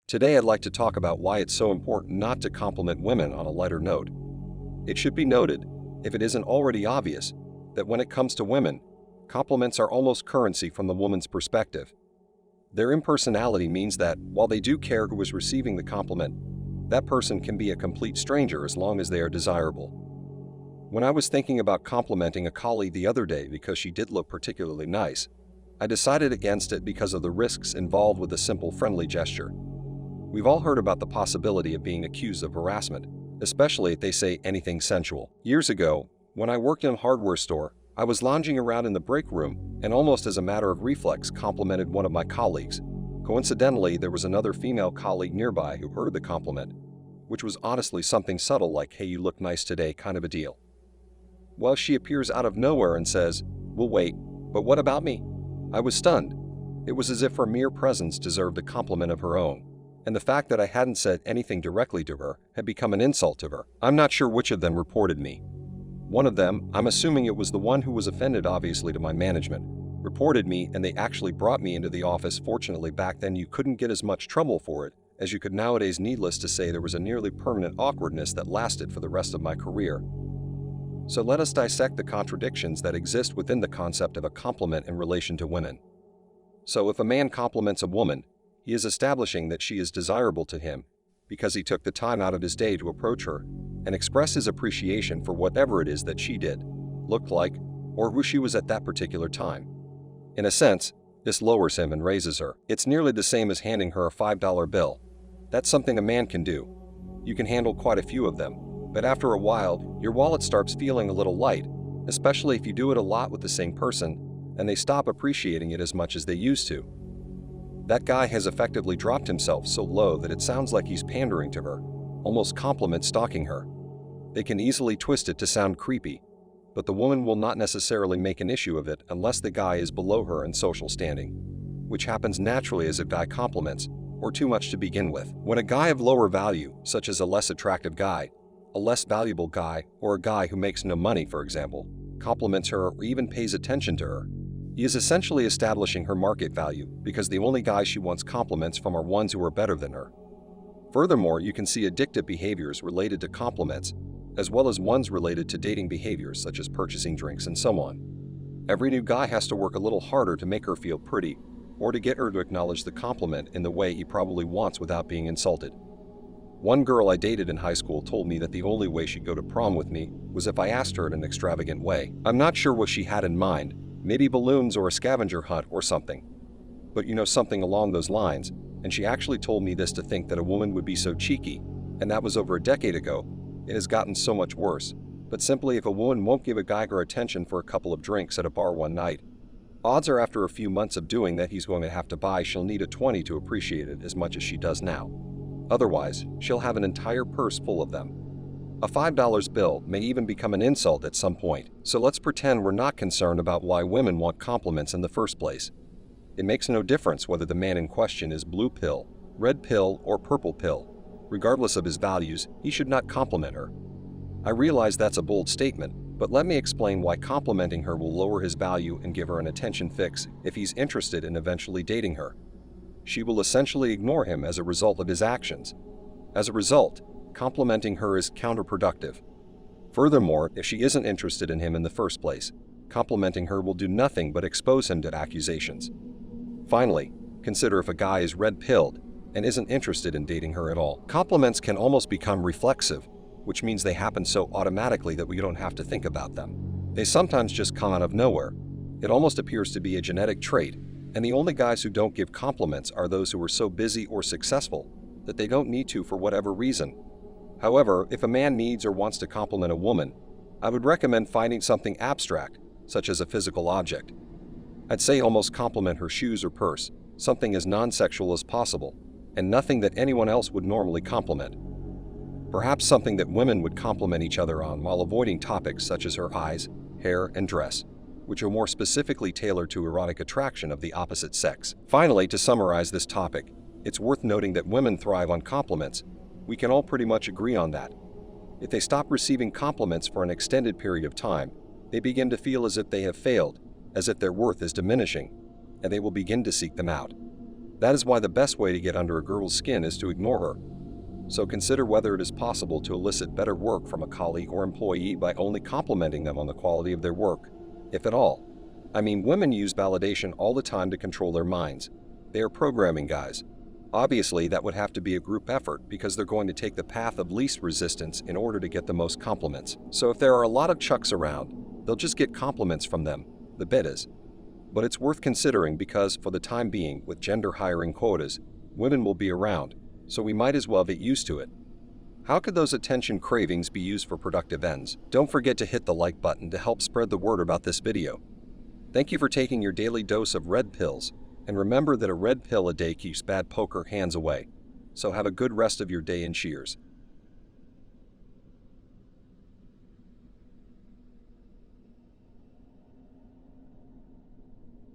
Today I'd like to talk about why it's so important not to compliment women on a lighter note. It should be noted, if it isn't already obvious, that when it comes to women, compliments are almost currency from the woman's perspective. Their impersonality means that, while they do care who is receiving the compliment, that person can be a complete stranger as long as they are desirable. When I was thinking about complimenting a colleague the other day because she did look particularly nice, I decided against it because of the risks involved with a simple friendly gesture. We've all heard about the possibility of being accused of harassment, especially if they say anything sensual. Years ago, when I worked in a hardware store, I was lounging around in the break room and almost as a matter of reflex complimented one of my colleagues. Coincidentally, there was another female colleague nearby who heard the compliment, which was honestly something subtle like, "Hey, you look nice today," kind of a deal. Well, she appears out of nowhere and says, "Well, wait, but what about me?" I was stunned. It was as if her mere presence deserved a compliment of her own, and the fact that I hadn't said anything directly to her had become an insult to her. I'm not sure which of them reported me. One of them, I'm assuming it was the one who was offended obviously to my management, reported me and they actually brought me into the office. Fortunately, back then you couldn't get as much trouble for it as you could nowadays. Needless to say, there was a nearly permanent awkwardness that lasted for the rest of my career. So let us dissect the contradictions that exist within the concept of a compliment in relation to women. So if a man compliments a woman, he is establishing that she is desirable to him because he took the time out of his day to approach her and express his appreciation for whatever it is that she did, looked like, or who she was at that particular time. In a sense, this lowers him and raises her. It's nearly the same as handing her a $5 bill. That's something a man can do. You can handle quite a few of them, but after a while, your wallet starts feeling a little light, especially if you do it a lot with the same person and they stop appreciating it as much as they used to. That guy has effectively dropped himself so low that it sounds like he's pandering to her, almost compliment stalking her. They can easily twist it to sound creepy, but the woman will not necessarily make an issue of it unless the guy is below her in social standing, which happens naturally as a guy compliments, or too much to begin with. When a guy of lower value, such as a less attractive guy, a less valuable guy, or a guy who makes no money, for example, compliments her or even pays attention to her, he is essentially establishing her market value because the only guys she wants compliments from are ones who are better than her. Furthermore, you can see addictive behaviors related to compliments, as well as ones related to dating behaviors such as purchasing drinks and so on. Every new guy has to work a little harder to make her feel pretty, or to get her to acknowledge the compliment in the way he probably wants without being insulted. One girl I dated in high school told me that the only way she'd go to prom with me was if I asked her in an extravagant way. I'm not sure what she had in mind, maybe balloons or a scavenger hunt or something. But something along those lines, and she actually told me this to think that a woman would be so cheeky, and that was over a decade ago. It has gotten so much worse, but simply if a woman won't give a guy her attention for a couple of drinks at a bar one night, odds are after a few months of doing that he's going to have to buy she'll need a 20 to appreciate it as much as she does now. Otherwise, she'll have an entire purse full of them. A $5 bill may even become an insult at some point, so let's pretend we're not concerned about why women want compliments in the first place. It makes no difference whether the man in question is blue pill, red pill, or purple pill. Regardless of his values, he should not compliment her. I realize that's a bold statement, but let me explain why complimenting her will lower his value and give her an attention fix if he's interested in eventually dating her. She will essentially ignore him as a result of his actions. As a result, complimenting her is counterproductive. Furthermore, if she isn't interested in him in the first place, complimenting her will do nothing but expose him to accusations. Finally, consider if a guy is red-pilled and isn't interested in dating her at all. Compliments can almost become reflexive, which means they happen so automatically that we don't have to think about them. They sometimes just come out of nowhere. It almost appears to be a genetic trait, and the only guys who don't give compliments are those who are so busy or successful that they don't need to for whatever reason. However, if a man needs or wants to compliment a woman, I would recommend finding something abstract, such as a physical object. I'd say almost compliment her shoes or purse, something as non-sexual as possible, and nothing that anyone else would normally compliment. Perhaps something that women would compliment each other on while avoiding topics such as her eyes, hair, and dress, which are more specifically tailored to erotic attraction of the opposite sex. Finally, to summarize this topic, it's worth noting that women thrive on compliments. We can all pretty much agree on that. If they stop receiving compliments for an extended period of time, they begin to feel as if they have failed, as if their worth is diminishing, and they will begin to seek them out. That is why the best way to get under a girl's skin is to ignore her. So consider whether it is possible to elicit better work from a colleague or employee by only complimenting them on the quality of their work, if at all. I mean, women use validation all the time to control their minds. They are programming guys. Obviously, that would have to be a group effort because they're going to take the path of least resistance in order to get the most compliments. So if there are a lot of Chucks around, they'll just get compliments from them, the betas. But it's worth considering because, for the time being, with gender hiring quotas, women will be around, so we might as well get used to it. How could those attention cravings be used for productive ends? Don't forget to hit the like button to help spread the word about this video. Thank you for taking your daily dose of red pills, and remember that a red pill a day keeps bad poker hands away. So have a good rest of your day and cheers.